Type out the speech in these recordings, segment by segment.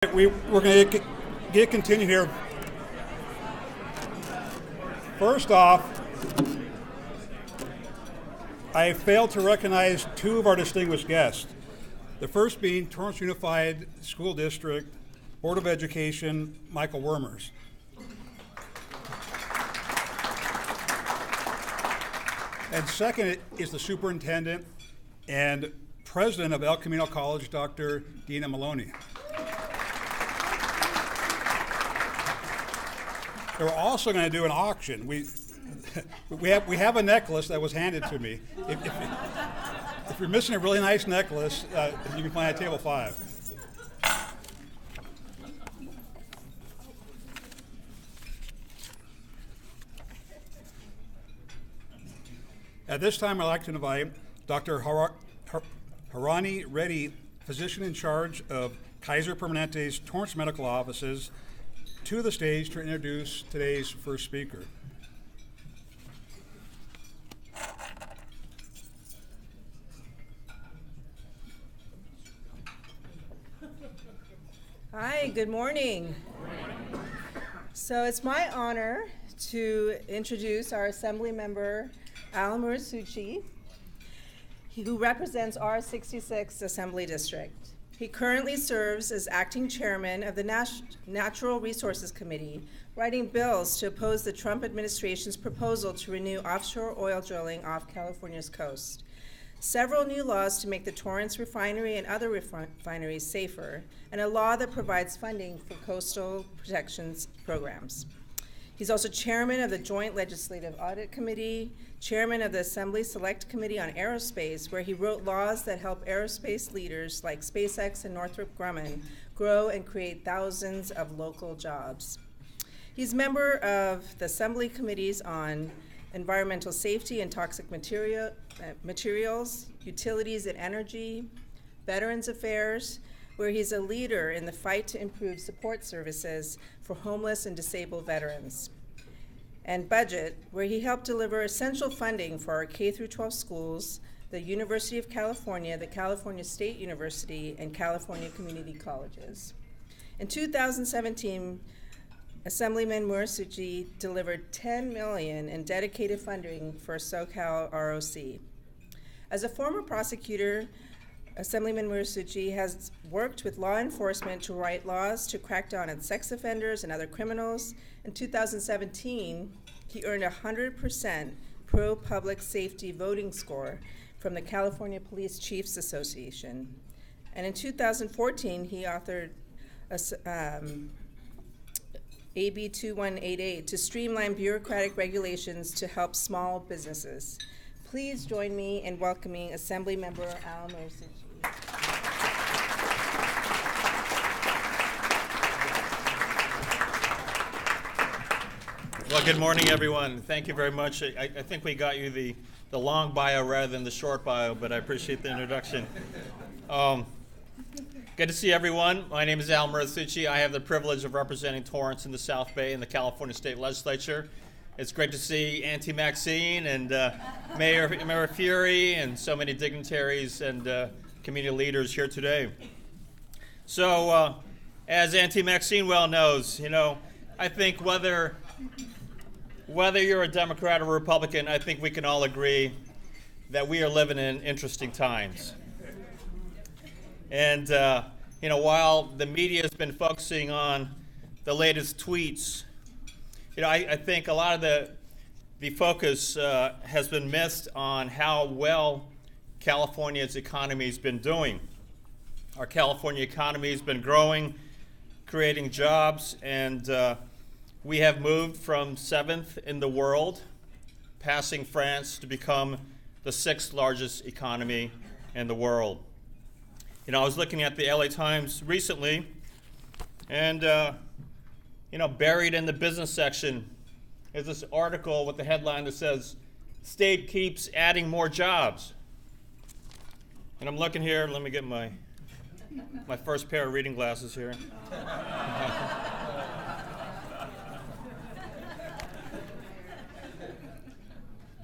We're going to get continued here. First off, I failed to recognize two of our distinguished guests. The first being Torrance Unified School District Board of Education, Michael Wormers. And second is the superintendent and president of El Camino College, Dr. Dina Maloney. We're also going to do an auction. We have a necklace that was handed to me. If you're missing a really nice necklace, you can find it at table 5. At this time, I'd like to invite Dr. Harani Reddy, physician in charge of Kaiser Permanente's Torrance Medical Offices, to the stage to introduce today's first speaker. Hi, good morning. So it's my honor to introduce our Assembly Member Al Muratsuchi, who represents our 66th Assembly District. He currently serves as acting chairman of the Natural Resources Committee, writing bills to oppose the Trump administration's proposal to renew offshore oil drilling off California's coast. Several new laws to make the Torrance refinery and other refineries safer, and a law that provides funding for coastal protections programs. He's also chairman of the Joint Legislative Audit Committee, chairman of the Assembly Select Committee on Aerospace, where he wrote laws that help aerospace leaders like SpaceX and Northrop Grumman grow and create thousands of local jobs. He's member of the Assembly Committees on Environmental Safety and Toxic Materials, Utilities and Energy, Veterans Affairs, where he's a leader in the fight to improve support services for homeless and disabled veterans, and Budget, where he helped deliver essential funding for our K-12 schools, the University of California, the California State University, and California Community Colleges. In 2017, Assemblyman Muratsuchi delivered $10 million in dedicated funding for SoCal ROC. As a former prosecutor, Assemblyman Muratsuchi has worked with law enforcement to write laws to crack down on sex offenders and other criminals. In 2017, he earned a 100% pro-public safety voting score from the California Police Chiefs Association. And in 2014, he authored AB 2188 to streamline bureaucratic regulations to help small businesses. Please join me in welcoming Assemblymember Al Muratsuchi. Well, good morning, everyone. Thank you very much. I think we got you the long bio rather than the short bio, but I appreciate the introduction. Good to see everyone. My name is Al Muratsuchi. I have the privilege of representing Torrance in the South Bay in the California State Legislature. It's great to see Auntie Maxine and Mayor Fury and so many dignitaries and community leaders here today. So, as Auntie Maxine well knows, I think whether you're a Democrat or Republican, I think we can all agree that we are living in interesting times. And, while the media has been focusing on the latest tweets, I think a lot of the focus has been missed on how well California's economy has been doing. Our California economy has been growing, creating jobs, and we have moved from 7th in the world, passing France, to become the 6th largest economy in the world. I was looking at the LA Times recently, and buried in the business section is this article with the headline that says, "State keeps adding more jobs." And I'm looking here, let me get my first pair of reading glasses here.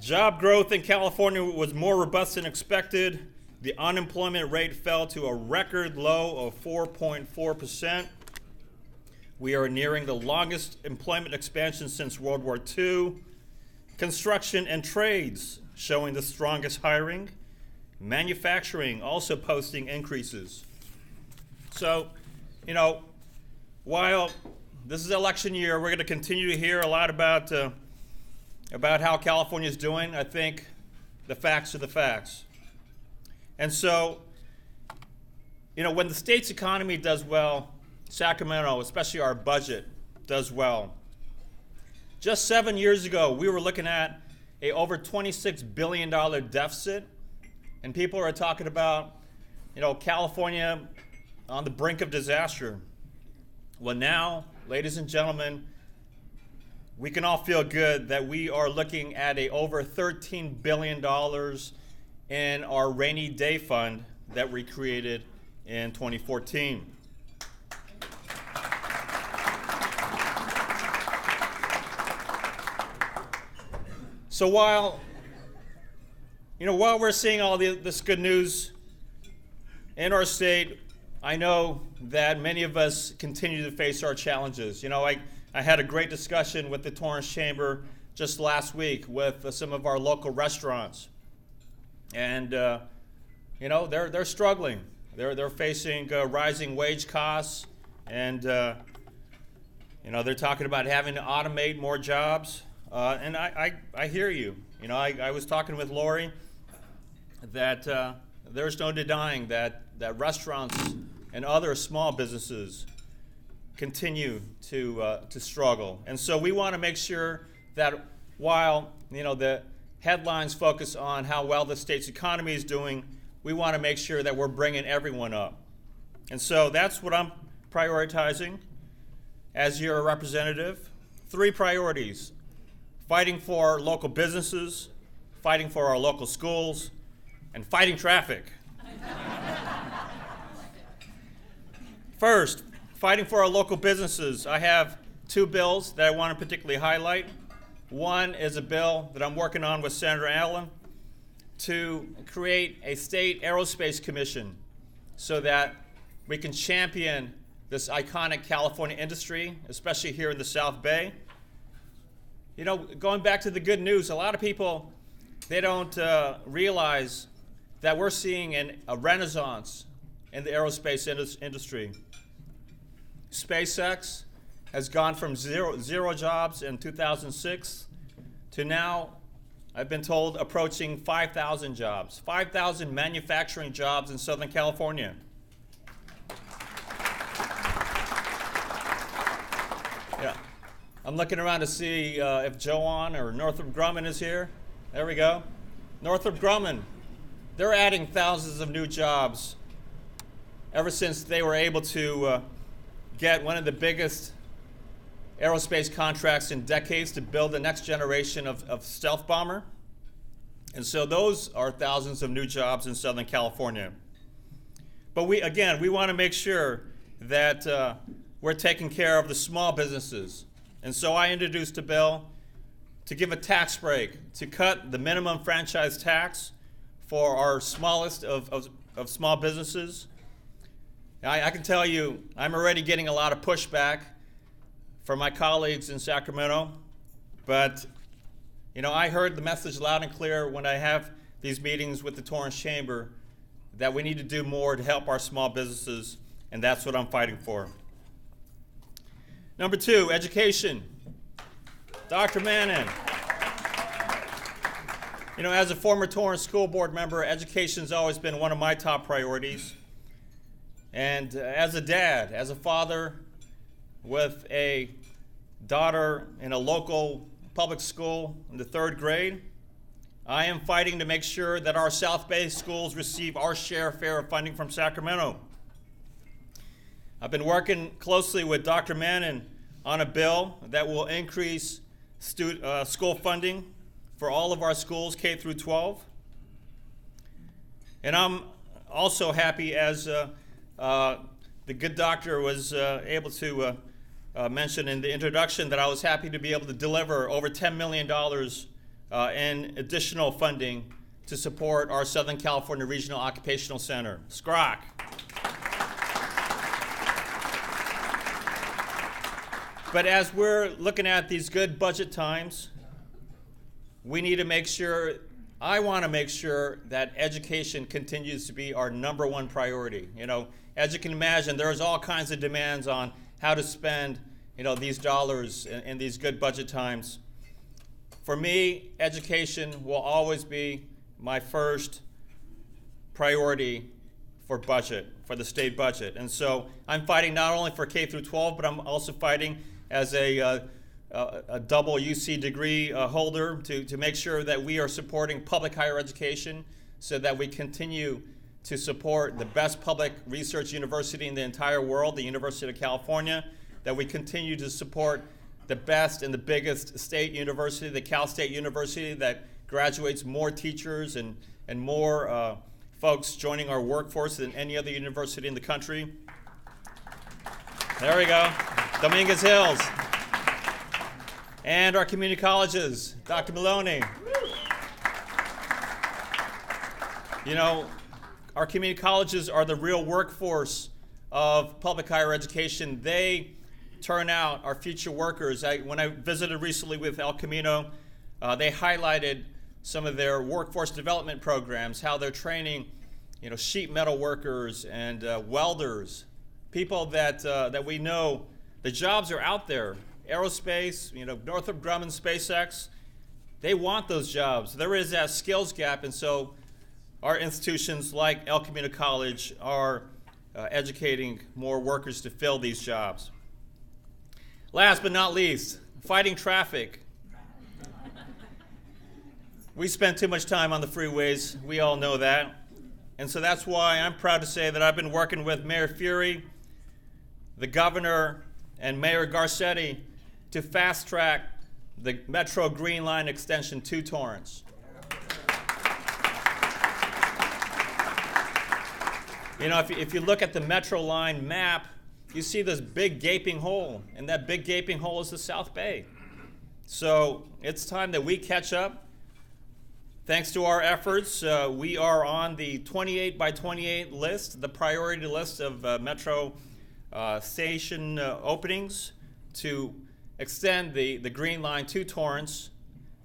Job growth in California was more robust than expected. The unemployment rate fell to a record low of 4.4%. We are nearing the longest employment expansion since World War II. Construction and trades showing the strongest hiring. Manufacturing also posting increases. So, while this is election year, we're going to continue to hear a lot about how California is doing. I think the facts are the facts. And so, when the state's economy does well, Sacramento, especially our budget, does well. Just 7 years ago, we were looking at a over $26 billion deficit, and people are talking about, California on the brink of disaster. Well, now, ladies and gentlemen, we can all feel good that we are looking at a over $13 billion in our rainy day fund that we created in 2014. So while we're seeing all this good news in our state, I know that many of us continue to face our challenges. I had a great discussion with the Torrance Chamber just last week with some of our local restaurants, and they're struggling. They're facing rising wage costs, and they're talking about having to automate more jobs. And I hear you. I was talking with Lori that there's no denying that restaurants and other small businesses continue to struggle. And so we want to make sure that while the headlines focus on how well the state's economy is doing, we want to make sure that we're bringing everyone up. And so that's what I'm prioritizing as your representative. 3 priorities: fighting for our local businesses, fighting for our local schools, and fighting traffic. First, fighting for our local businesses. I have 2 bills that I want to particularly highlight. One is a bill that I'm working on with Senator Allen to create a state aerospace commission so that we can champion this iconic California industry, especially here in the South Bay. Going back to the good news, a lot of people, they don't realize that we're seeing a renaissance in the aerospace industry. SpaceX has gone from zero jobs in 2006 to now, I've been told, approaching 5,000 jobs, 5,000 manufacturing jobs in Southern California. Yeah. I'm looking around to see if Joanne or Northrop Grumman is here. There we go. Northrop Grumman, they're adding thousands of new jobs ever since they were able to get one of the biggest aerospace contracts in decades to build the next generation of stealth bomber. And so those are thousands of new jobs in Southern California. But we want to make sure that we're taking care of the small businesses. And so I introduced a bill to give a tax break, to cut the minimum franchise tax for our smallest of small businesses. I can tell you, I'm already getting a lot of pushback from my colleagues in Sacramento, but I heard the message loud and clear when I have these meetings with the Torrance Chamber that we need to do more to help our small businesses, and that's what I'm fighting for. Number 2, education. Dr. Mannon. As a former Torrance School Board member, education's always been one of my top priorities. And as a dad, as a father with a daughter in a local public school in the 3rd grade, I am fighting to make sure that our South Bay schools receive our fair of funding from Sacramento. I've been working closely with Dr. Mannon on a bill that will increase school funding for all of our schools, K through 12. And I'm also happy, as the good doctor was able to mention in the introduction, that I was happy to be able to deliver over $10 million in additional funding to support our Southern California Regional Occupational Center, SCROC. But as we're looking at these good budget times, we need to make sure, I want to make sure that education continues to be our #1 priority. You know, as you can imagine, there's all kinds of demands on how to spend, you know, these dollars in these good budget times. For me, education will always be my first priority for budget, for the state budget. And so I'm fighting not only for K through 12, but I'm also fighting as a double UC degree holder to make sure that we are supporting public higher education so that we continue to support the best public research university in the entire world, the University of California, that we continue to support the best and the biggest state university, the Cal State University, that graduates more teachers and more folks joining our workforce than any other university in the country. There we go. Dominguez Hills. And our community colleges, Dr. Maloney. You know, our community colleges are the real workforce of public higher education. They turn out our future workers. When I visited recently with El Camino, they highlighted some of their workforce development programs, how they're training, you know, sheet metal workers and welders, people that we know the jobs are out there. Aerospace, you know, Northrop Grumman, SpaceX, they want those jobs. There is that skills gap, and so our institutions like El Camino College are educating more workers to fill these jobs. Last but not least, fighting traffic. We spend too much time on the freeways. We all know that. And so that's why I'm proud to say that I've been working with Mayor Fury, the governor, and Mayor Garcetti to fast track the Metro Green Line extension to Torrance. You know, if you look at the Metro Line map, you see this big gaping hole, and that big gaping hole is the South Bay. So it's time that we catch up. Thanks to our efforts, we are on the 28 by 28 list, the priority list of Metro station openings to extend the Green Line to Torrance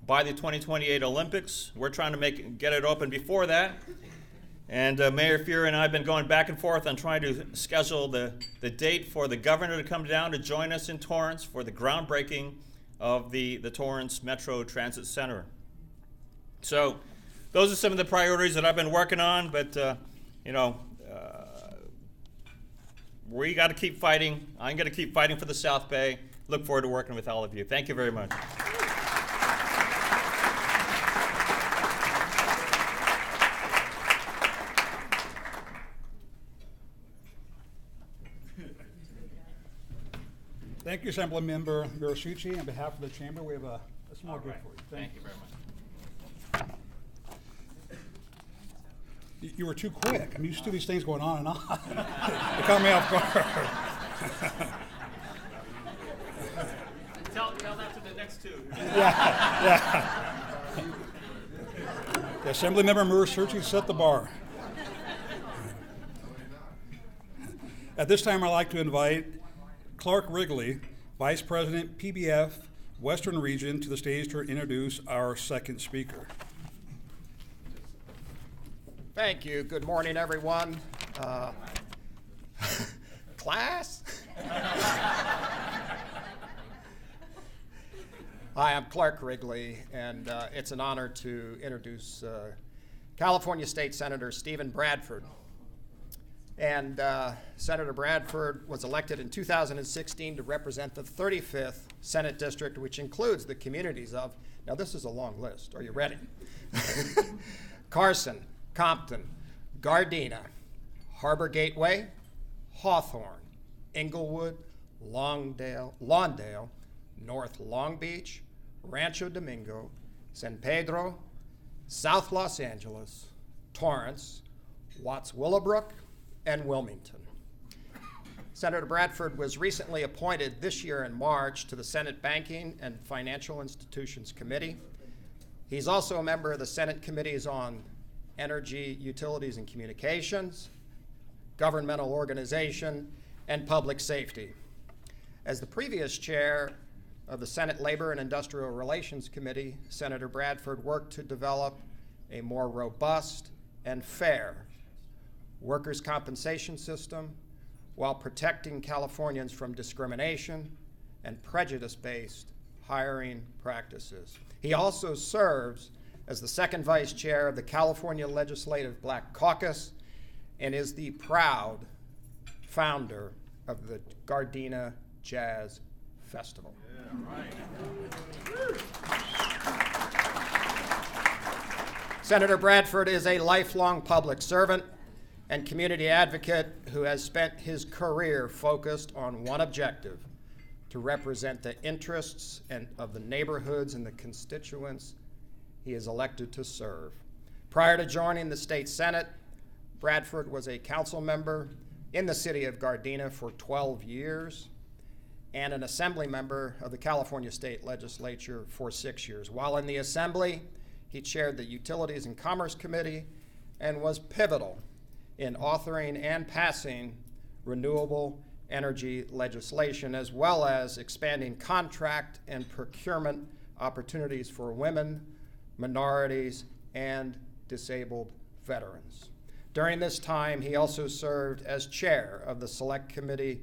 by the 2028 Olympics. We're trying to get it open before that. And Mayor Fury and I have been going back and forth on trying to schedule the date for the governor to come down to join us in Torrance for the groundbreaking of the Torrance Metro Transit Center. So those are some of the priorities that I've been working on, but you know, we got to keep fighting. I'm going to keep fighting for the South Bay. Look forward to working with all of you. Thank you very much. Thank you, Assemblymember Muratsuchi. On behalf of the chamber, we have a small gift for you. Thank you very much. You were too quick. I'm used to these things going on and on. It caught me off guard. Tell that to the next two. Yeah. The Assemblymember Muratsuchi set the bar. At this time, I'd like to invite Clark Wrigley, Vice President, PBF, Western Region, to the stage to introduce our second speaker. Thank you. Good morning, everyone. Class? Hi, I'm Clark Wrigley, and it's an honor to introduce California State Senator Stephen Bradford. And Senator Bradford was elected in 2016 to represent the 35th Senate District, which includes the communities of, now this is a long list, are you ready? Carson, Compton, Gardena, Harbor Gateway, Hawthorne, Inglewood, Lawndale, North Long Beach, Rancho Domingo, San Pedro, South Los Angeles, Torrance, Watts Willowbrook, and Wilmington. Senator Bradford was recently appointed this year in March to the Senate Banking and Financial Institutions Committee. He's also a member of the Senate Committees on Energy, Utilities, and Communications, Governmental Organization, and Public Safety. As the previous chair of the Senate Labor and Industrial Relations Committee, Senator Bradford worked to develop a more robust and fair workers' compensation system while protecting Californians from discrimination and prejudice-based hiring practices. He also serves as the second vice chair of the California Legislative Black Caucus and is the proud founder of the Gardena Jazz Festival. Senator Bradford is a lifelong public servant and community advocate who has spent his career focused on one objective: to represent the interests of the neighborhoods and the constituents he is elected to serve. Prior to joining the state Senate, Bradford was a council member in the city of Gardena for 12 years and an assembly member of the California State Legislature for 6 years. While in the Assembly, he chaired the Utilities and Commerce Committee and was pivotal in authoring and passing renewable energy legislation, as well as expanding contract and procurement opportunities for women, minorities, and disabled veterans. During this time, he also served as chair of the Select Committee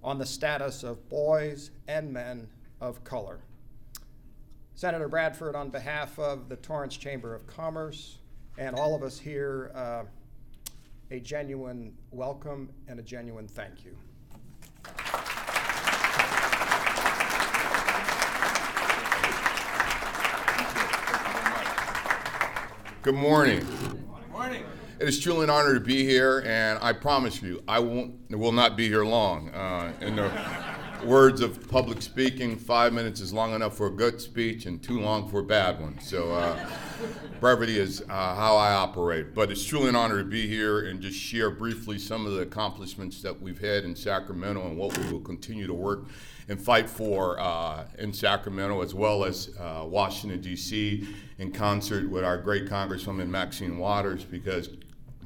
on the Status of Boys and Men of Color. Senator Bradford, on behalf of the Torrance Chamber of Commerce and all of us here, a genuine welcome and a genuine thank you. Good morning. Good morning. It is truly an honor to be here, and I promise you, I will not be here long. In the words of public speaking, 5 minutes is long enough for a good speech and too long for a bad one. So brevity is how I operate. But it's truly an honor to be here and just share briefly some of the accomplishments that we've had in Sacramento and what we will continue to work and fight for in Sacramento, as well as Washington, D.C., in concert with our great Congresswoman Maxine Waters, because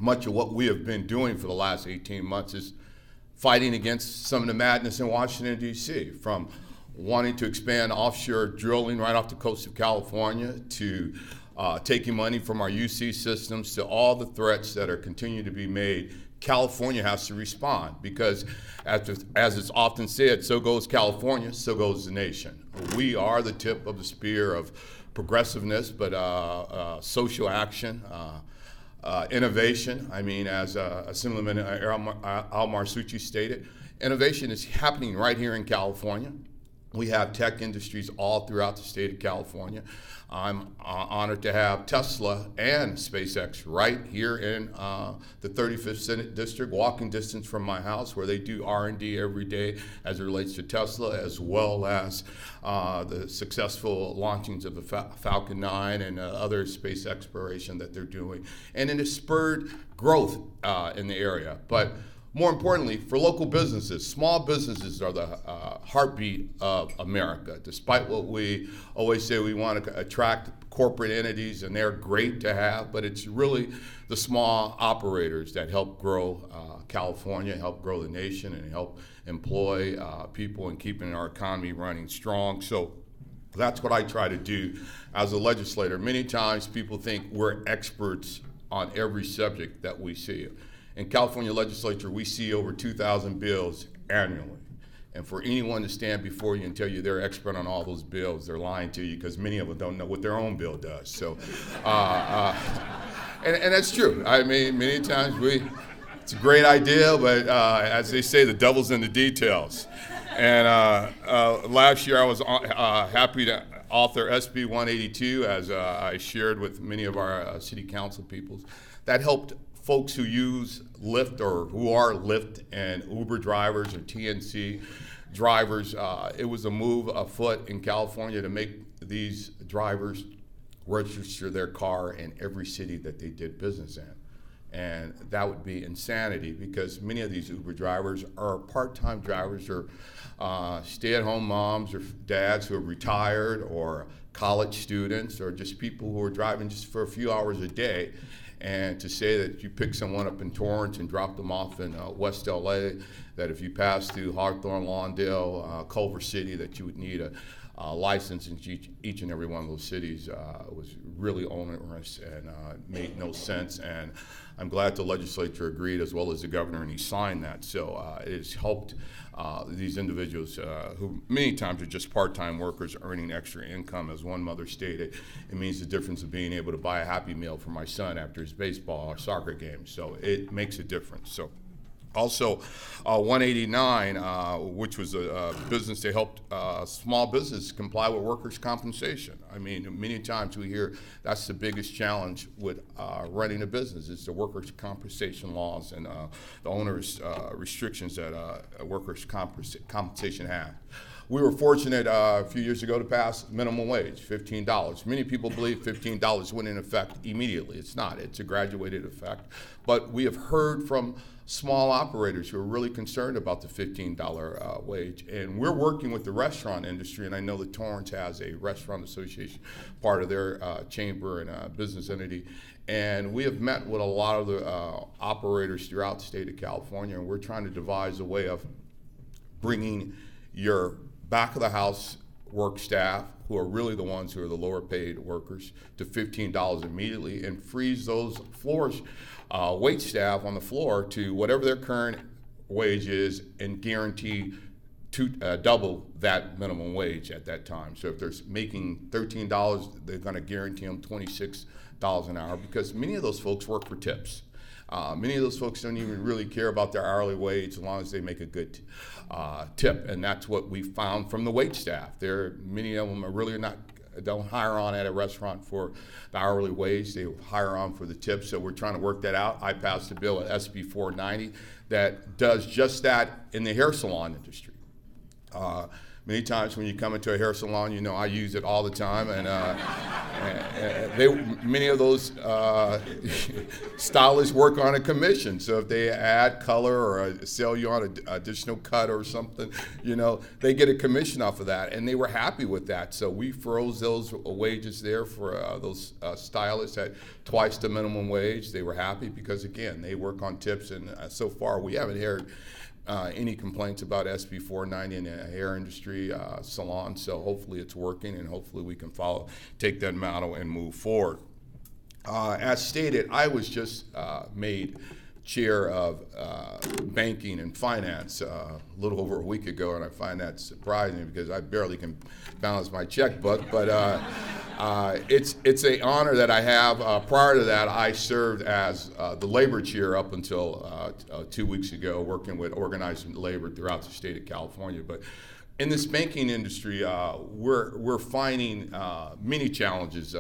much of what we have been doing for the last 18 months is fighting against some of the madness in Washington, D.C., from wanting to expand offshore drilling right off the coast of California to taking money from our UC systems to all the threats that are continuing to be made. California has to respond because, as it's often said, so goes California, so goes the nation. We are the tip of the spear of progressiveness, but social action, innovation. I mean, as Assemblyman Al Muratsuchi stated, innovation is happening right here in California. We have tech industries all throughout the state of California. I'm honored to have Tesla and SpaceX right here in the 35th Senate District, walking distance from my house, where they do R&D every day as it relates to Tesla, as well as the successful launchings of the Falcon 9 and other space exploration that they're doing. And it has spurred growth in the area. But more importantly, for local businesses, small businesses are the heartbeat of America. Despite what we always say, we want to attract corporate entities, and they're great to have, but it's really the small operators that help grow California, help grow the nation, and help employ people and keeping our economy running strong. So that's what I try to do as a legislator. Many times people think we're experts on every subject that we see. In California legislature, we see over 2,000 bills annually. And for anyone to stand before you and tell you they're expert on all those bills, they're lying to you, because many of them don't know what their own bill does. So, and that's true. I mean, many times it's a great idea, but as they say, the devil's in the details. And last year I was happy to author SB 182, as I shared with many of our city council peoples. That helped folks who use Lyft or who are Lyft and Uber drivers or TNC drivers. It was a move afoot in California to make these drivers register their car in every city that they did business in. And that would be insanity, because many of these Uber drivers are part-time drivers or stay-at-home moms or dads who are retired, or college students, or just people who are driving just for a few hours a day. And to say that you pick someone up in Torrance and drop them off in West LA, that if you pass through Hawthorne, Lawndale, Culver City, that you would need a license in each and every one of those cities was really onerous and made no sense. And I'm glad the legislature agreed, as well as the governor, and he signed that. So it has helped these individuals who many times are just part-time workers earning extra income. As one mother stated, it means the difference of being able to buy a Happy Meal for my son after his baseball or soccer game. So it makes a difference. So also, 189, which was a business that helped small business comply with workers' compensation. I mean, many times we hear that's the biggest challenge with running a business is the workers' compensation laws and the onerous restrictions that workers' compensation have. We were fortunate a few years ago to pass minimum wage, $15. Many people believe $15 went in effect immediately. It's not. It's a graduated effect. But we have heard from small operators who are really concerned about the $15 wage. And we're working with the restaurant industry, and I know that Torrance has a restaurant association, part of their chamber and business entity. And we have met with a lot of the operators throughout the state of California, and we're trying to devise a way of bringing your back of the house work staff, who are really the ones who are the lower paid workers, to $15 immediately, and freeze those floors, wait staff on the floor to whatever their current wage is, and guarantee double that minimum wage at that time. So if they're making $13, they're going to guarantee them $26 an hour, because many of those folks work for tips. Many of those folks don't even really care about their hourly wage as long as they make a good tip, and that's what we found from the wait staff. Many of them are really don't hire on at a restaurant for the hourly wage. They hire on for the tips, so we're trying to work that out. I passed a bill at SB 490 that does just that in the hair salon industry. Many times when you come into a hair salon, you know I use it all the time, and many of those stylists work on a commission. So if they add color or sell you on an additional cut or something, you know, they get a commission off of that, and they were happy with that. So we froze those wages there for those stylists at twice the minimum wage. They were happy because, again, they work on tips, and so far we haven't heard any complaints about SB 490 in the hair industry salon, so hopefully it's working, and hopefully we can take that model and move forward. As stated, I was just made chair of banking and finance a little over a week ago, and I find that surprising because I barely can balance my checkbook, but it's an honor that I have. Prior to that, I served as the labor chair up until 2 weeks ago, working with organized labor throughout the state of California. But in this banking industry, we're finding many challenges.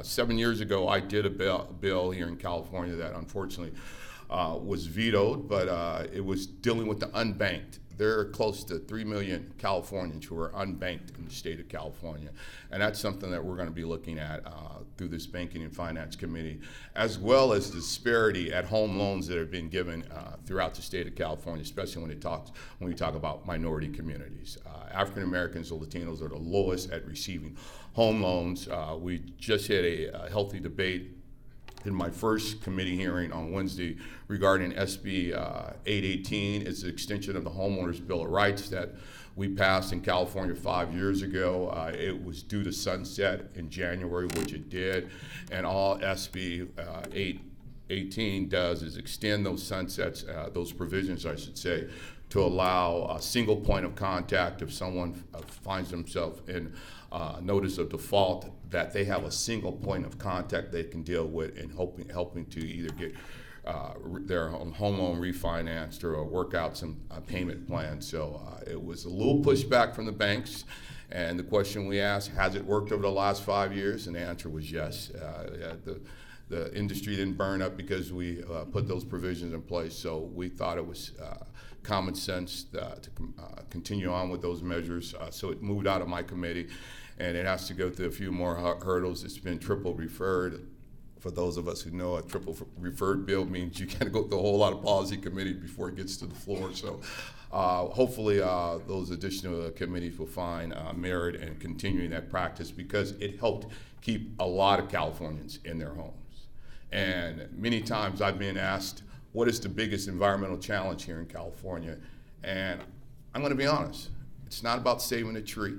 7 years ago, I did a bill here in California that unfortunately was vetoed, but it was dealing with the unbanked. There are close to 3 million Californians who are unbanked in the state of California, and that's something that we're going to be looking at through this Banking and Finance Committee, as well as disparity at home loans that have been given throughout the state of California, especially when we talk about minority communities. African Americans and Latinos are the lowest at receiving home loans. We just had a healthy debate in my first committee hearing on Wednesday regarding SB 818. It's an extension of the Homeowners Bill of Rights that we passed in California 5 years ago. It was due to sunset in January, which it did, and all SB 818 does is extend those sunsets, those provisions, I should say, to allow a single point of contact if someone finds themselves in notice of default, that they have a single point of contact they can deal with in helping to either get their home loan refinanced or work out some payment plans. So it was a little pushback from the banks. And the question we asked, has it worked over the last 5 years? And the answer was yes. The industry didn't burn up because we put those provisions in place. So we thought it was common sense to continue on with those measures. So it moved out of my committee, and it has to go through a few more hurdles. It's been triple referred. For those of us who know, a triple referred bill means you got to go through a whole lot of policy committee before it gets to the floor. So hopefully those additional committees will find merit in continuing that practice, because it helped keep a lot of Californians in their homes. And many times I've been asked, what is the biggest environmental challenge here in California? And I'm going to be honest, it's not about saving a tree.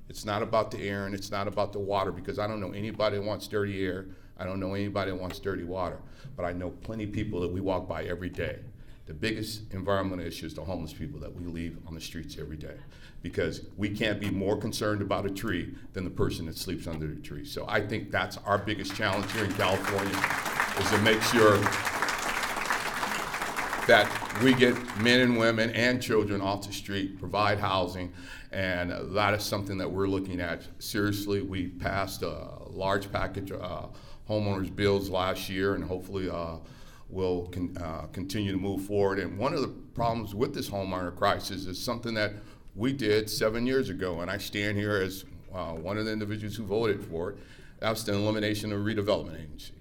It's not about the air, and it's not about the water, because I don't know anybody that wants dirty air. I don't know anybody that wants dirty water. But I know plenty of people that we walk by every day. The biggest environmental issue is the homeless people that we leave on the streets every day, because we can't be more concerned about a tree than the person that sleeps under the tree. So I think that's our biggest challenge here in California, is to make sure that we get men and women and children off the street, provide housing, and that is something that we're looking at seriously. We passed a large package of homeowners bills last year, and hopefully we'll continue to move forward. And one of the problems with this homeowner crisis is something that we did 7 years ago, and I stand here as one of the individuals who voted for it. That's the elimination of the redevelopment agency.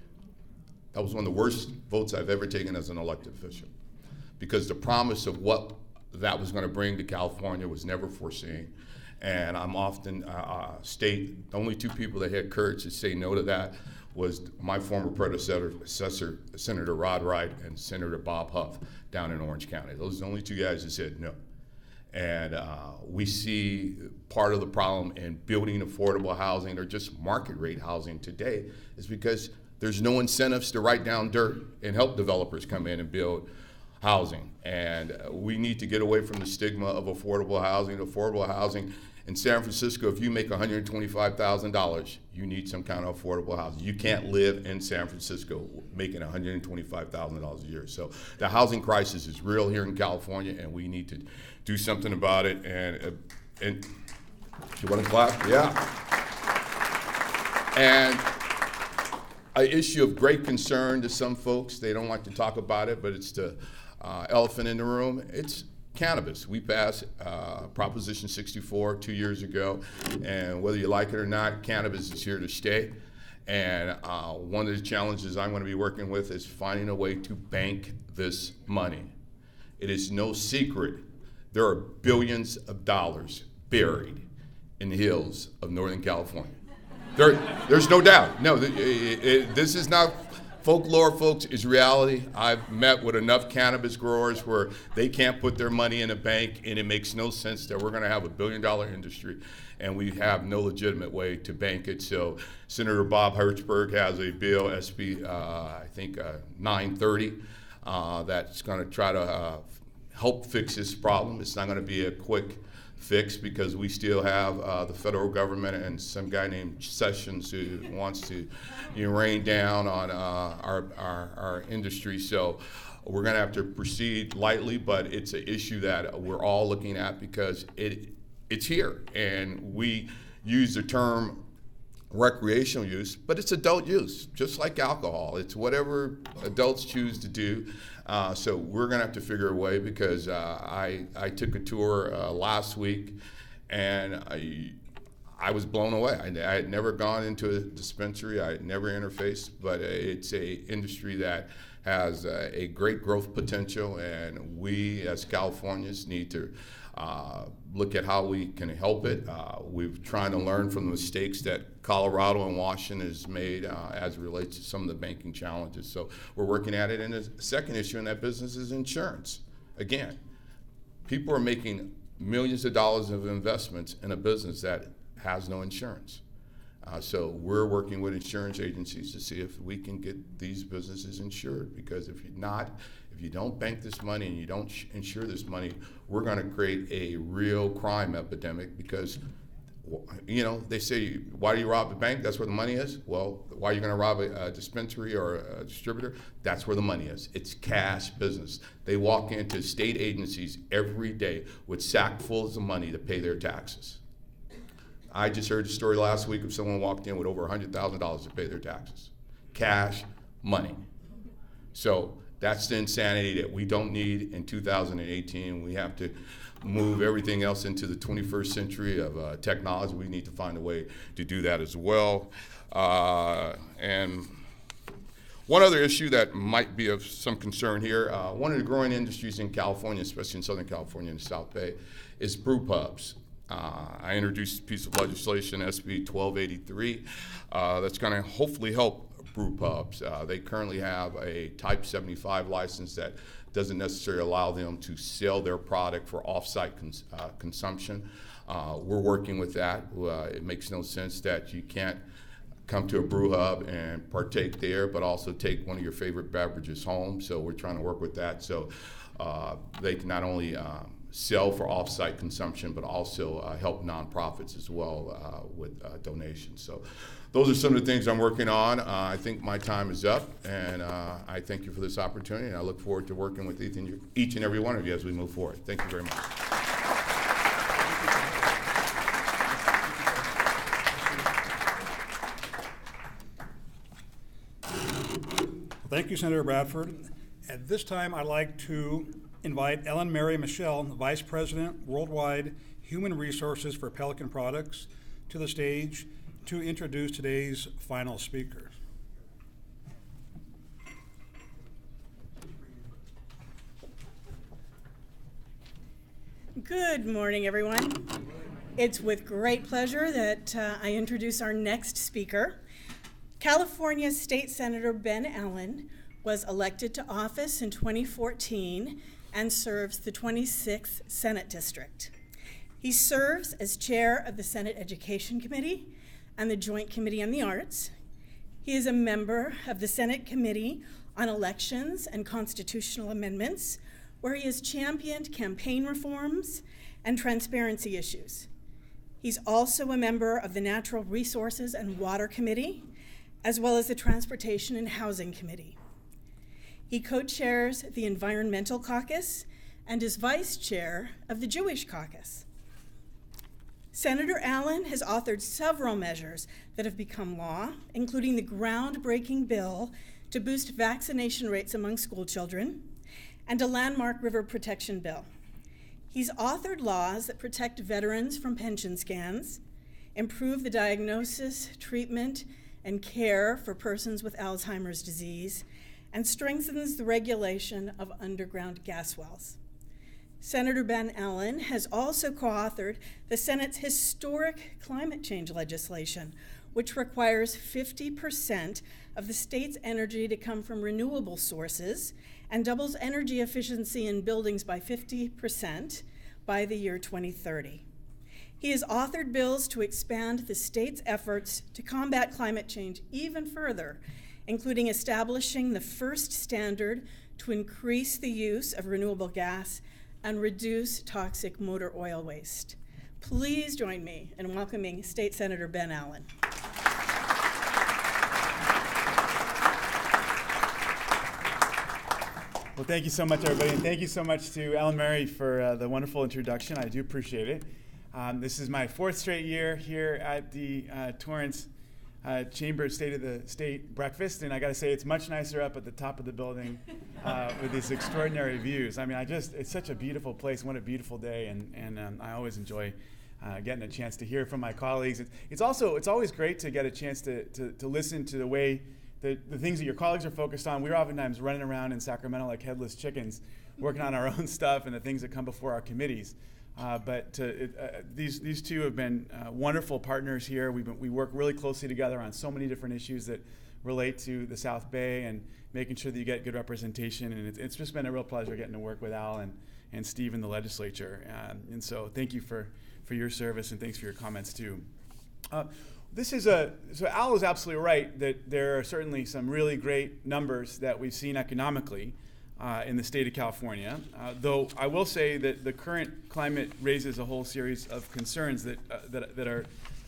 That was one of the worst votes I've ever taken as an elected official, because the promise of what that was going to bring to California was never foreseen. And I'm often state the only two people that had courage to say no to that was my former predecessor, Senator Rod Wright, and Senator Bob Huff down in Orange County. Those are the only two guys that said no. And we see part of the problem in building affordable housing, or just market rate housing today, is because there's no incentives to write down dirt and help developers come in and build housing. And we need to get away from the stigma of affordable housing. Affordable housing in San Francisco, if you make $125,000, you need some kind of affordable housing. You can't live in San Francisco making $125,000 a year. So the housing crisis is real here in California, and we need to do something about it. And you want to clap? Yeah. And an issue of great concern to some folks, they don't like to talk about it, but it's the elephant in the room. It's cannabis. We passed Proposition 64 2 years ago, and whether you like it or not, cannabis is here to stay. And one of the challenges I'm going to be working with is finding a way to bank this money. It is no secret there are billions of dollars buried in the hills of Northern California. There's no doubt. No, this is not folklore, folks. It's reality. I've met with enough cannabis growers where they can't put their money in a bank, and it makes no sense that we're going to have $1 billion industry and we have no legitimate way to bank it. So Senator Bob Hertzberg has a bill, SB, I think 930, that's going to try to help fix this problem. It's not going to be a quick fix, because we still have the federal government and some guy named Sessions who wants to rain down on our industry. So we're going to have to proceed lightly, but it's an issue that we're all looking at, because it's here. And we use the term recreational use, but it's adult use, just like alcohol. It's whatever adults choose to do. So we're going to have to figure a way, because I took a tour last week, and I was blown away. I had never gone into a dispensary. I had never interfaced, but it's a industry that has a great growth potential, and we as Californians need to look at how we can help it. We're trying to learn from the mistakes that Colorado and Washington has made as it relates to some of the banking challenges. So we're working at it. And the second issue in that business is insurance. Again, people are making millions of dollars of investments in a business that has no insurance. So we're working with insurance agencies to see if we can get these businesses insured, because if you don't bank this money and you don't insure this money, we're going to create a real crime epidemic. Because they say, why do you rob a bank? That's where the money is. Well, why are you going to rob a dispensary or a distributor? That's where the money is. It's cash business. They walk into state agencies every day with sackfuls of money to pay their taxes. I just heard a story last week of someone walked in with over $100,000 to pay their taxes. Cash money. So that's the insanity that we don't need in 2018. We have to move everything else into the 21st century of technology. We need to find a way to do that as well. And one other issue that might be of some concern here, one of the growing industries in California, especially in Southern California and the South Bay, is brew pubs. I introduced a piece of legislation, SB 1283, that's going to hopefully help Brew Pubs. They currently have a Type 75 license that doesn't necessarily allow them to sell their product for off-site consumption. We're working with that. It makes no sense that you can't come to a brew hub and partake there, but also take one of your favorite beverages home. So we're trying to work with that so they can not only sell for off-site consumption, but also help nonprofits as well with donations. So those are some of the things I'm working on. I think my time is up, and I thank you for this opportunity, and I look forward to working with each and every one of you as we move forward. Thank you very much. Thank you, Senator Bradford. At this time, I'd like to invite Ellen Mary Michelle, Vice President, Worldwide Human Resources for Pelican Products, to the stage to introduce today's final speaker. Good morning, everyone. It's with great pleasure that I introduce our next speaker. California State Senator Ben Allen was elected to office in 2014 and serves the 26th Senate District. He serves as chair of the Senate Education Committee and the Joint Committee on the Arts. He is a member of the Senate Committee on Elections and Constitutional Amendments, where he has championed campaign reforms and transparency issues. He's also a member of the Natural Resources and Water Committee, as well as the Transportation and Housing Committee. He co-chairs the Environmental Caucus and is vice chair of the Jewish Caucus. Senator Allen has authored several measures that have become law, including the groundbreaking bill to boost vaccination rates among school children and a landmark river protection bill. He's authored laws that protect veterans from pension scans, improve the diagnosis, treatment, and care for persons with Alzheimer's disease, and strengthens the regulation of underground gas wells. Senator Ben Allen has also co-authored the Senate's historic climate change legislation, which requires 50% of the state's energy to come from renewable sources and doubles energy efficiency in buildings by 50% by the year 2030. He has authored bills to expand the state's efforts to combat climate change even further, including establishing the first standard to increase the use of renewable gas and reduce toxic motor oil waste. Please join me in welcoming State Senator Ben Allen. Well, thank you so much, everybody, and thank you so much to Ellen Mary for the wonderful introduction. I do appreciate it. This is my fourth straight year here at the Torrance Chamber State of the State breakfast, and I got to say it's much nicer up at the top of the building with these extraordinary views. I mean, it's such a beautiful place. What a beautiful day, and I always enjoy getting a chance to hear from my colleagues. It's always great to get a chance to listen to the way the things that your colleagues are focused on. We're oftentimes running around in Sacramento like headless chickens, working on our own stuff and the things that come before our committees. But these two have been wonderful partners here. We work really closely together on so many different issues that relate to the South Bay and making sure that you get good representation. And it's just been a real pleasure getting to work with Al and Steve in the legislature. And so thank you for your service, and thanks for your comments too. So Al is absolutely right that there are certainly some really great numbers that we've seen economically in the state of California, though I will say that the current climate raises a whole series of concerns that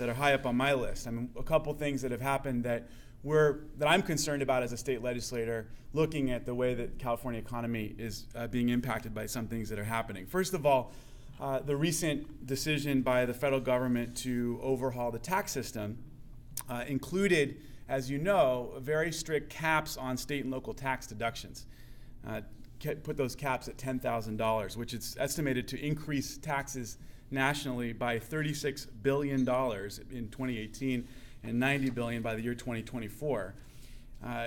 are high up on my list. I mean, a couple things that have happened that I'm concerned about as a state legislator, looking at the way that California economy is being impacted by some things that are happening. First of all, the recent decision by the federal government to overhaul the tax system included, as you know, very strict caps on state and local tax deductions. Put those caps at $10,000, which is estimated to increase taxes nationally by $36 billion in 2018 and $90 billion by the year 2024.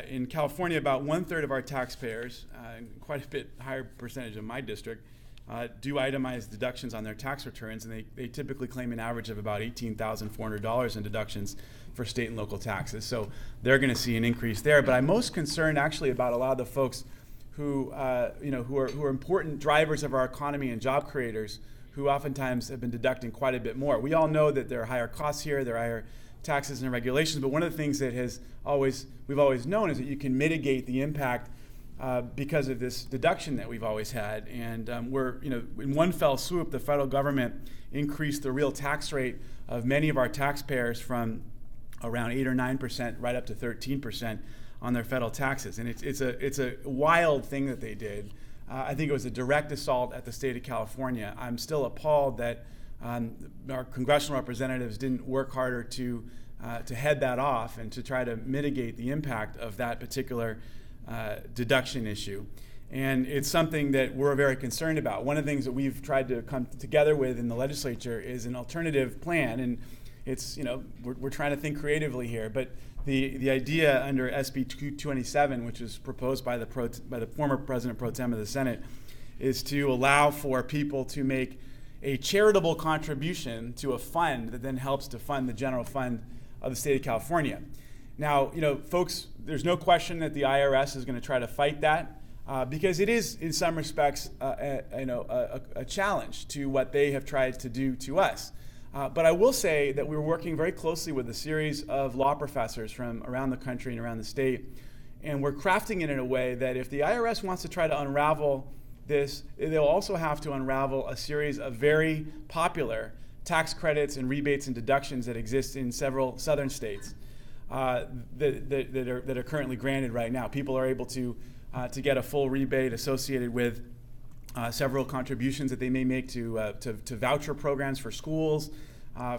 In California, about 1/3 of our taxpayers, and quite a bit higher percentage of my district, do itemized deductions on their tax returns, and they typically claim an average of about $18,400 in deductions for state and local taxes. So they're going to see an increase there. But I'm most concerned actually about a lot of the folks who are important drivers of our economy and job creators, who oftentimes have been deducting quite a bit more. We all know that there are higher costs here, there are higher taxes and regulations, but one of the things that we've always known is that you can mitigate the impact because of this deduction that we've always had. And in one fell swoop, the federal government increased the real tax rate of many of our taxpayers from around 8 or 9% right up to 13% on their federal taxes. And it's a wild thing that they did. I think it was a direct assault at the state of California. I'm still appalled that our congressional representatives didn't work harder to head that off and to try to mitigate the impact of that particular deduction issue. And it's something that we're very concerned about. One of the things that we've tried to come together with in the legislature is an alternative plan, and it's, we're trying to think creatively here, but the idea under SB 227, which was proposed by the former President Pro Tem of the Senate, is to allow for people to make a charitable contribution to a fund that then helps to fund the general fund of the state of California. Now, folks, there's no question that the IRS is going to try to fight that because it is, in some respects, a challenge to what they have tried to do to us. But I will say that we're working very closely with a series of law professors from around the country and around the state, and we're crafting it in a way that if the IRS wants to try to unravel this, they'll also have to unravel a series of very popular tax credits and rebates and deductions that exist in several southern states that are currently granted right now. People are able to get a full rebate associated with several contributions that they may make to voucher programs for schools,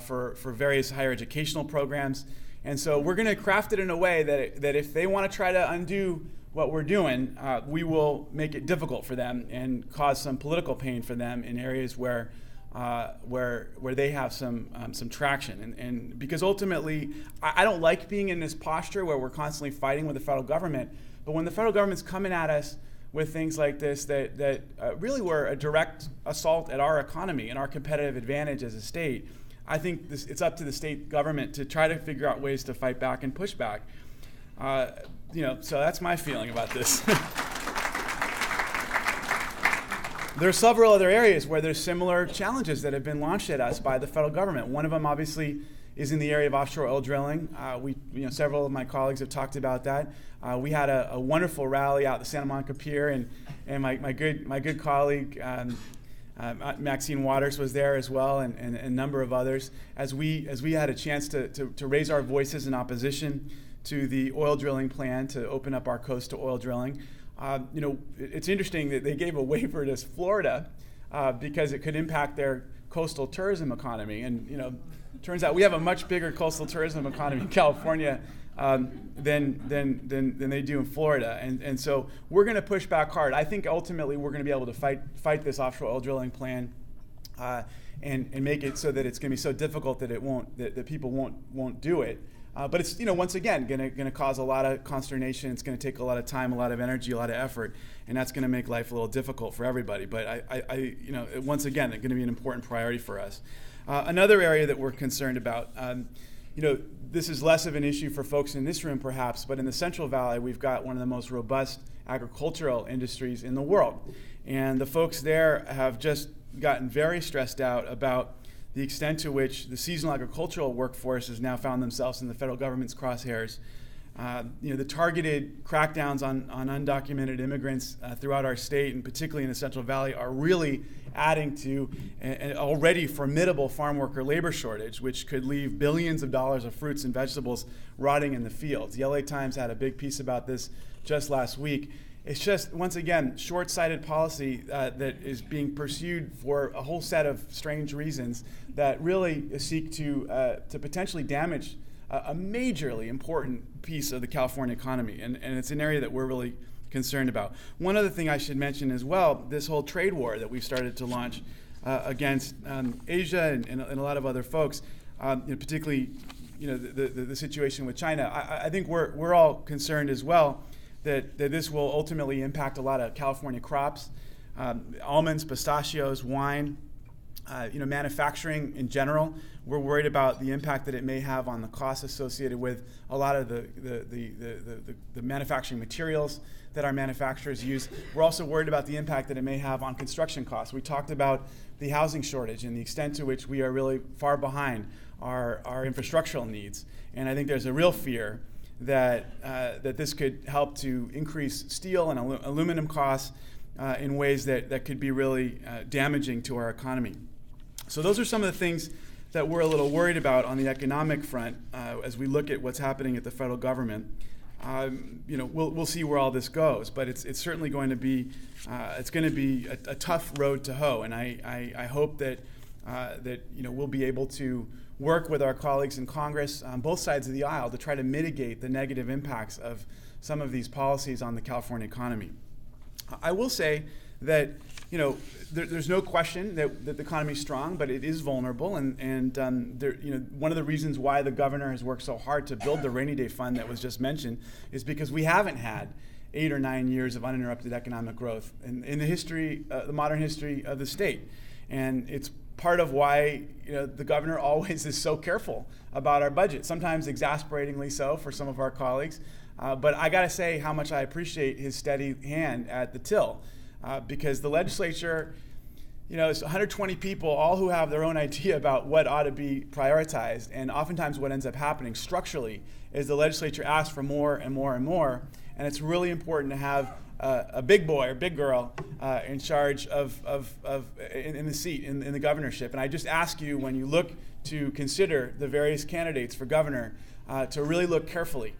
for various higher educational programs. And so we're going to craft it in a way that if they want to try to undo what we're doing, we will make it difficult for them and cause some political pain for them in areas where they have some traction. And because ultimately, I don't like being in this posture where we're constantly fighting with the federal government, but when the federal government's coming at us with things like this that really were a direct assault at our economy and our competitive advantage as a state, I think it's up to the state government to try to figure out ways to fight back and push back. So that's my feeling about this. There are several other areas where there's similar challenges that have been launched at us by the federal government. One of them, obviously, is in the area of offshore oil drilling. Several of my colleagues have talked about that. We had a wonderful rally out at the Santa Monica Pier, and my good colleague Maxine Waters was there as well, and a number of others, as we had a chance to raise our voices in opposition to the oil drilling plan to open up our coast to oil drilling. It's interesting that they gave a waiver to Florida because it could impact their coastal tourism economy. And turns out we have a much bigger coastal tourism economy in California than they do in Florida. And so we're going to push back hard. I think ultimately we're going to be able to fight this offshore oil drilling plan and make it so that it's going to be so difficult that people won't do it. But it's once again going to cause a lot of consternation. It's going to take a lot of time, a lot of energy, a lot of effort, and that's going to make life a little difficult for everybody. But once again, it's going to be an important priority for us. Another area that we're concerned about, this is less of an issue for folks in this room perhaps, but in the Central Valley we've got one of the most robust agricultural industries in the world, and the folks there have just gotten very stressed out about the extent to which the seasonal agricultural workforce has now found themselves in the federal government's crosshairs. The targeted crackdowns on undocumented immigrants throughout our state, and particularly in the Central Valley, are really adding to an already formidable farm worker labor shortage, which could leave billions of dollars of fruits and vegetables rotting in the fields. The LA Times had a big piece about this just last week. It's just, once again, short-sighted policy that is being pursued for a whole set of strange reasons that really seek to potentially damage a majorly important piece of the California economy. And it's an area that we're really concerned about. One other thing I should mention as well, this whole trade war that we've started to launch against Asia and a lot of other folks, particularly the situation with China. I think we're all concerned as well that this will ultimately impact a lot of California crops. almonds, pistachios, wine, manufacturing in general. We're worried about the impact that it may have on the costs associated with a lot of the manufacturing materials that our manufacturers use. We're also worried about the impact that it may have on construction costs. We talked about the housing shortage and the extent to which we are really far behind our infrastructural needs. And I think there's a real fear that this could help to increase steel and aluminum costs in ways that could be really damaging to our economy. So those are some of the things that we're a little worried about on the economic front as we look at what's happening at the federal government. We'll see where all this goes, but it's certainly going to be a tough road to hoe, and I hope that we'll be able to work with our colleagues in Congress on both sides of the aisle to try to mitigate the negative impacts of some of these policies on the California economy. I will say that there's no question that the economy is strong, but it is vulnerable, and one of the reasons why the governor has worked so hard to build the rainy day fund that was just mentioned is because we haven't had 8 or 9 years of uninterrupted economic growth in the history, the modern history of the state, and it's part of why the governor always is so careful about our budget. Sometimes exasperatingly so for some of our colleagues, but I got to say how much I appreciate his steady hand at the till. Because the legislature, it's 120 people, all who have their own idea about what ought to be prioritized. And oftentimes what ends up happening structurally is the legislature asks for more and more and more. And it's really important to have a big boy or big girl in charge in the seat, in the governorship. And I just ask you, when you look to consider the various candidates for governor, to really look carefully.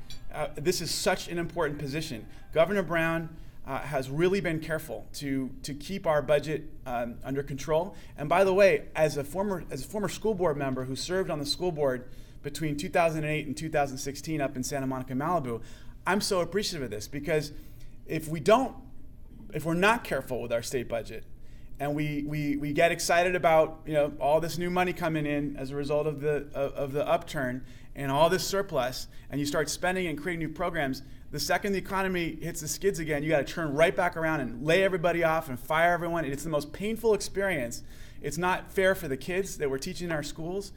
This is such an important position. Governor Brown has really been careful to keep our budget under control. And by the way, as a former school board member who served on the school board between 2008 and 2016 up in Santa Monica, Malibu, I'm so appreciative of this, because if we're not careful with our state budget, and we get excited about all this new money coming in as a result of the upturn and all this surplus, and you start spending and creating new programs, the second the economy hits the skids again, you got to turn right back around and lay everybody off and fire everyone. It's the most painful experience. It's not fair for the kids that we're teaching in our schools.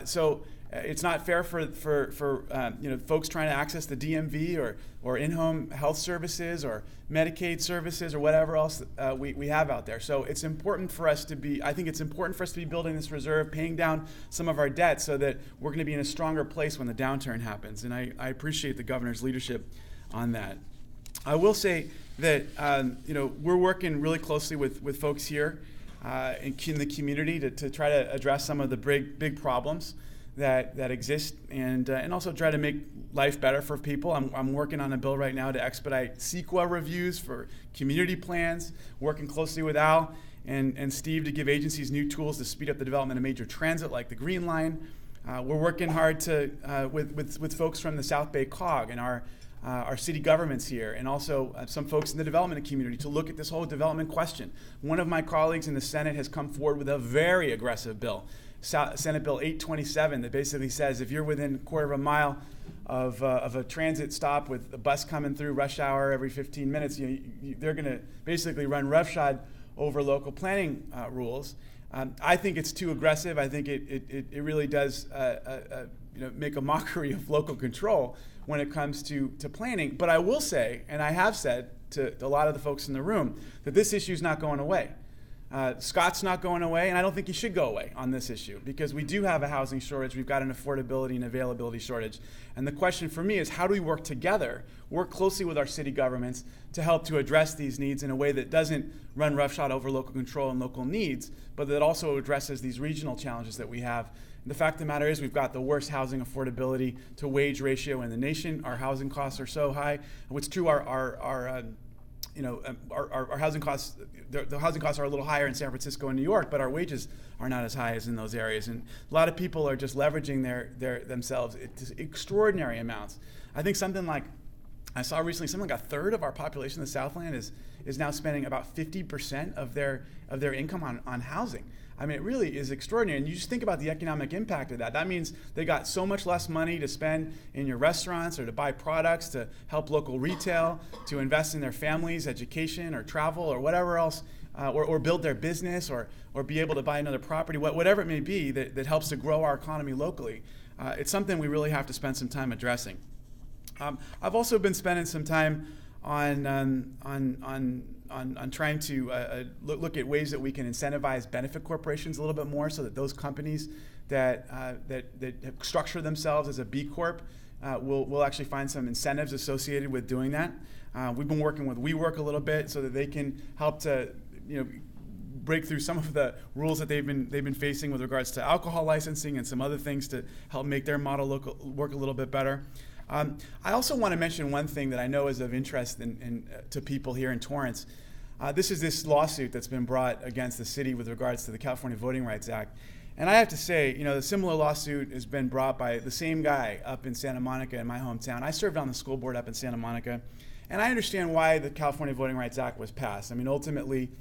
So it's not fair for folks trying to access the DMV or in-home health services or Medicaid services or whatever else we have out there. So it's important for us to be, I think it's important for us to be building this reserve, paying down some of our debt so that we're going to be in a stronger place when the downturn happens. And I appreciate the governor's leadership on that. I will say that we're working really closely with folks here in the community to try to address some of the big problems that exist and also try to make life better for people. I'm working on a bill right now to expedite CEQA reviews for community plans, working closely with Al and Steve to give agencies new tools to speed up the development of major transit like the Green Line. We're working hard with folks from the South Bay COG and our city governments here, and also some folks in the development community to look at this whole development question. One of my colleagues in the Senate has come forward with a very aggressive bill, Senate Bill 827, that basically says if you're within a quarter of a mile of a transit stop with a bus coming through rush hour every 15 minutes, they're going to basically run roughshod over local planning rules. I think it's too aggressive. I think it really does make a mockery of local control when it comes to planning. But I will say, and I have said to a lot of the folks in the room, that this issue is not going away. Scott's not going away, and I don't think he should go away on this issue, because we do have a housing shortage. We've got an affordability and availability shortage. And the question for me is, how do we work together, work closely with our city governments to help to address these needs in a way that doesn't run roughshod over local control and local needs, but that also addresses these regional challenges that we have. And the fact of the matter is, we've got the worst housing affordability to wage ratio in the nation. Our housing costs are so high. And what's true, our housing costs, the housing costs are a little higher in San Francisco and New York, but our wages are not as high as in those areas. And a lot of people are just leveraging themselves to extraordinary amounts. I think I saw recently, something like a third of our population in the Southland is now spending about 50% of their income on housing. I mean, it really is extraordinary. And you just think about the economic impact of that. That means they got so much less money to spend in your restaurants or to buy products, to help local retail, to invest in their families' education or travel or whatever else or build their business or be able to buy another property, whatever it may be that helps to grow our economy locally. It's something we really have to spend some time addressing. I've also been spending some time on trying to look at ways that we can incentivize benefit corporations a little bit more, so that those companies that structure themselves as a B Corp will actually find some incentives associated with doing that. We've been working with WeWork a little bit so that they can help to break through some of the rules that they've been facing with regards to alcohol licensing and some other things to help make their model work a little bit better. I also want to mention one thing that I know is of interest to people here in Torrance. This is this lawsuit that's been brought against the city with regards to the California Voting Rights Act. And I have to say, the similar lawsuit has been brought by the same guy up in Santa Monica in my hometown. I served on the school board up in Santa Monica, and I understand why the California Voting Rights Act was passed. I mean, ultimately,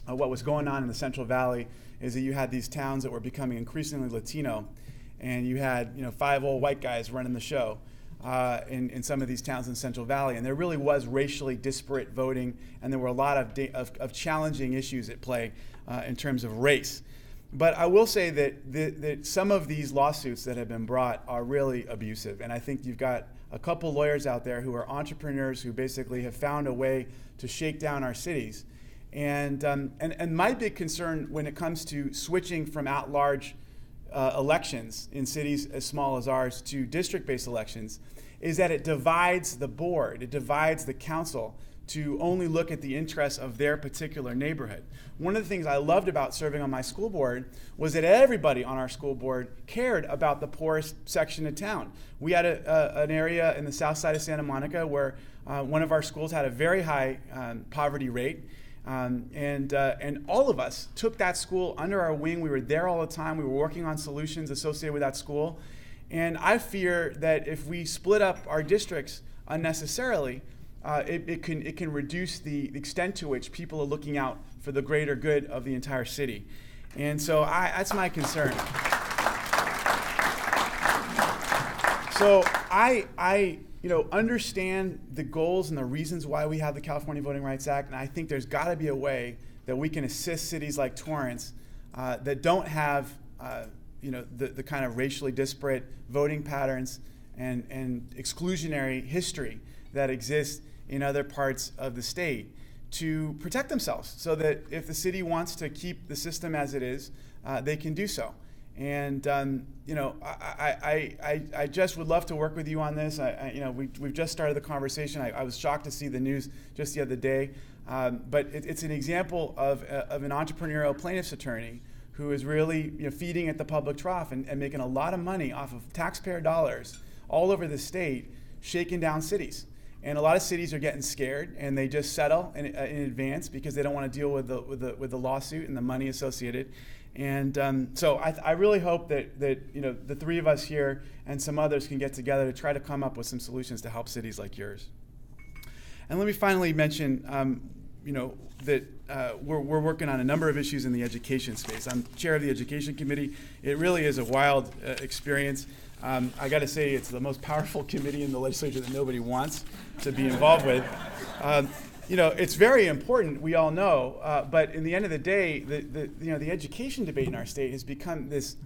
what was going on in the Central Valley is that you had these towns that were becoming increasingly Latino, and you had 5 old white guys running the show in some of these towns in Central Valley, and there really was racially disparate voting, and there were a lot of challenging issues at play in terms of race. But I will say that some of these lawsuits that have been brought are really abusive, and I think you've got a couple lawyers out there who are entrepreneurs who basically have found a way to shake down our cities. And my big concern when it comes to switching from at-large elections in cities as small as ours to district-based elections is that it divides the board, it divides the council to only look at the interests of their particular neighborhood. One of the things I loved about serving on my school board was that everybody on our school board cared about the poorest section of town. We had an area in the south side of Santa Monica where one of our schools had a very high poverty rate. And all of us took that school under our wing. We were there all the time. We were working on solutions associated with that school. And I fear that if we split up our districts unnecessarily, it can reduce the extent to which people are looking out for the greater good of the entire city. And so that's my concern. So I understand the goals and the reasons why we have the California Voting Rights Act, and I think there's got to be a way that we can assist cities like Torrance that don't have the kind of racially disparate voting patterns and exclusionary history that exists in other parts of the state, to protect themselves so that if the city wants to keep the system as it is, they can do so. And I just would love to work with you on this. We've just started the conversation. I was shocked to see the news just the other day, but it's an example of an entrepreneurial plaintiff's attorney who is really feeding at the public trough and making a lot of money off of taxpayer dollars all over the state, shaking down cities. And a lot of cities are getting scared, and they just settle in advance because they don't want to deal with the lawsuit and the money associated. And so I really hope that the three of us here and some others can get together to try to come up with some solutions to help cities like yours. And let me finally mention, that we're working on a number of issues in the education space. I'm chair of the education committee. It really is a wild experience. I got to say, it's the most powerful committee in the legislature that nobody wants to be involved with. It's very important, we all know, but in the end of the day, the education debate in our state has become this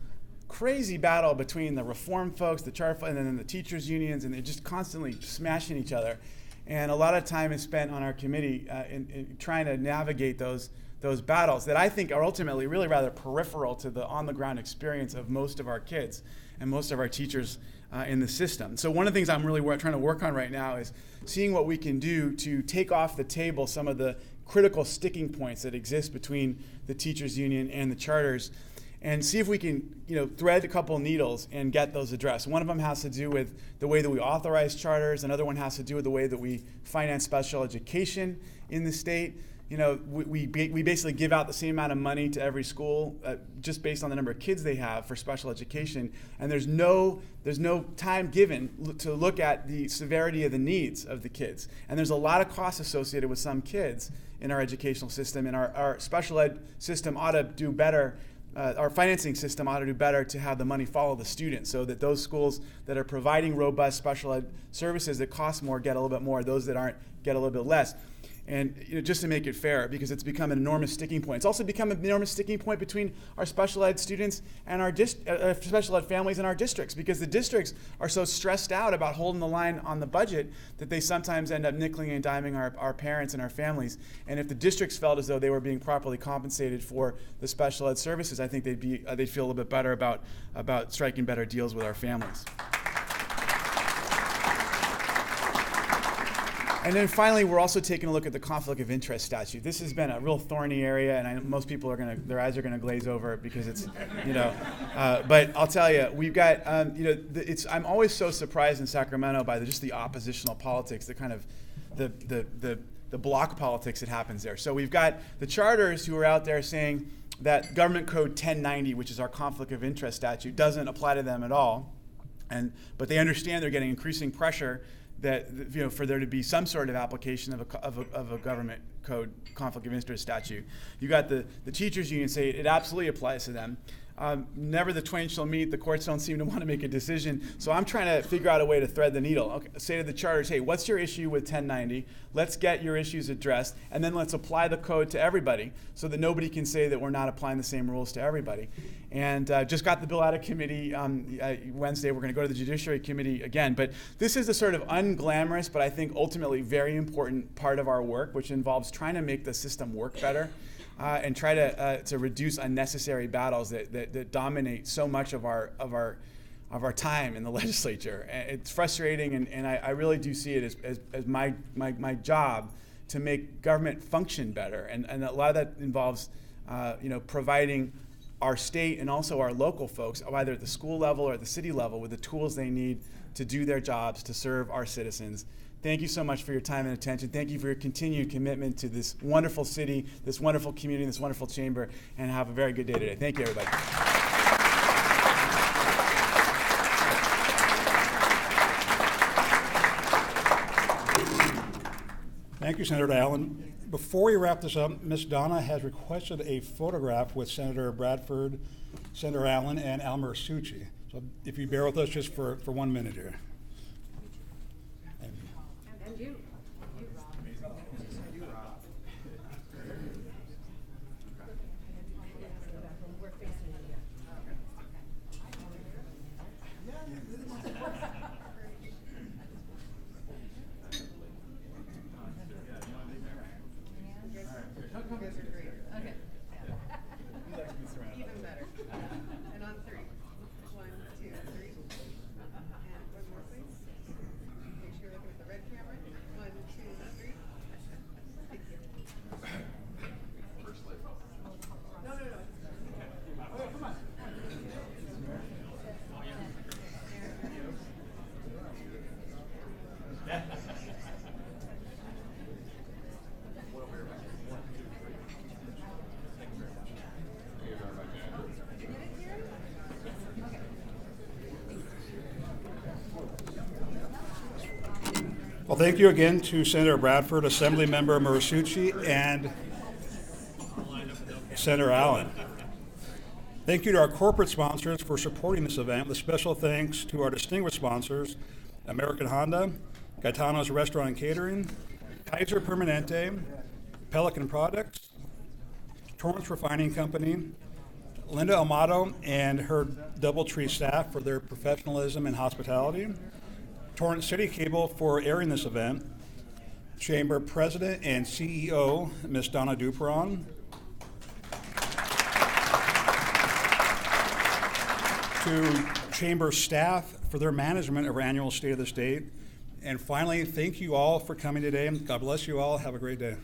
crazy battle between the reform folks, the charter, and then the teachers' unions, and they're just constantly smashing each other. And a lot of time is spent on our committee in trying to navigate those battles that I think are ultimately really rather peripheral to the on-the-ground experience of most of our kids and most of our teachers in the system. So one of the things I'm really trying to work on right now is seeing what we can do to take off the table some of the critical sticking points that exist between the teachers union and the charters, and see if we can thread a couple needles and get those addressed. One of them has to do with the way that we authorize charters. Another one has to do with the way that we finance special education in the state. We basically give out the same amount of money to every school just based on the number of kids they have for special education, and there's no time given to look at the severity of the needs of the kids. And there's a lot of costs associated with some kids in our educational system, and our special ed system ought to do better. Our financing system ought to do better to have the money follow the student, so that those schools that are providing robust special ed services that cost more get a little bit more, those that aren't get a little bit less. And just to make it fair, because it's become an enormous sticking point. It's also become an enormous sticking point between our special ed students and our special ed families in our districts, because the districts are so stressed out about holding the line on the budget that they sometimes end up nickeling and diming our parents and our families. And if the districts felt as though they were being properly compensated for the special ed services, I think they'd feel a little bit better about striking better deals with our families. And then finally, we're also taking a look at the conflict of interest statute. This has been a real thorny area, and I know most people their eyes are gonna glaze over it because it's, but I'll tell you, we've got, I'm always so surprised in Sacramento by just the oppositional politics, the kind of the block politics that happens there. So we've got the charters who are out there saying that Government Code 1090, which is our conflict of interest statute, doesn't apply to them at all, but they understand they're getting increasing pressure that for there to be some sort of application of a government code conflict of interest statute. You got the teachers union say it absolutely applies to them. Never the twain shall meet. The courts don't seem to want to make a decision. So I'm trying to figure out a way to thread the needle. Okay, say to the charters, hey, what's your issue with 1090? Let's get your issues addressed, and then let's apply the code to everybody so that nobody can say that we're not applying the same rules to everybody. And just got the bill out of committee Wednesday. We're going to go to the Judiciary Committee again. But this is the sort of unglamorous, but I think ultimately very important part of our work, which involves trying to make the system work better. And try to reduce unnecessary battles that dominate so much of our time in the legislature. It's frustrating, and I really do see it as my job to make government function better. And a lot of that involves providing our state and also our local folks, either at the school level or at the city level, with the tools they need to do their jobs to serve our citizens. Thank you so much for your time and attention. Thank you for your continued commitment to this wonderful city, this wonderful community, this wonderful chamber, and have a very good day today. Thank you, everybody. Thank you, Senator Allen. Before we wrap this up, Ms. Donna has requested a photograph with Senator Bradford, Senator Allen, and Al Muratsuchi. So if you bear with us just for 1 minute here. And you. We're facing you. Okay. Even better. And on 3. 1, 2, 3. And one more, please. Make sure you're looking at the red camera. 1, 2, 3. Thank you. No. Oh, come on. Well, thank you again to Senator Bradford, Assemblymember Muratsuchi, and Senator Allen. Thank you to our corporate sponsors for supporting this event, with special thanks to our distinguished sponsors, American Honda, Gaetano's Restaurant and Catering, Kaiser Permanente, Pelican Products, Torrance Refining Company, Linda Amato and her DoubleTree staff for their professionalism and hospitality, Torrance City Cable for airing this event, Chamber President and CEO, Ms. Donna Duperon, to Chamber staff for their management of our annual State of the State, and finally, thank you all for coming today. God bless you all. Have a great day.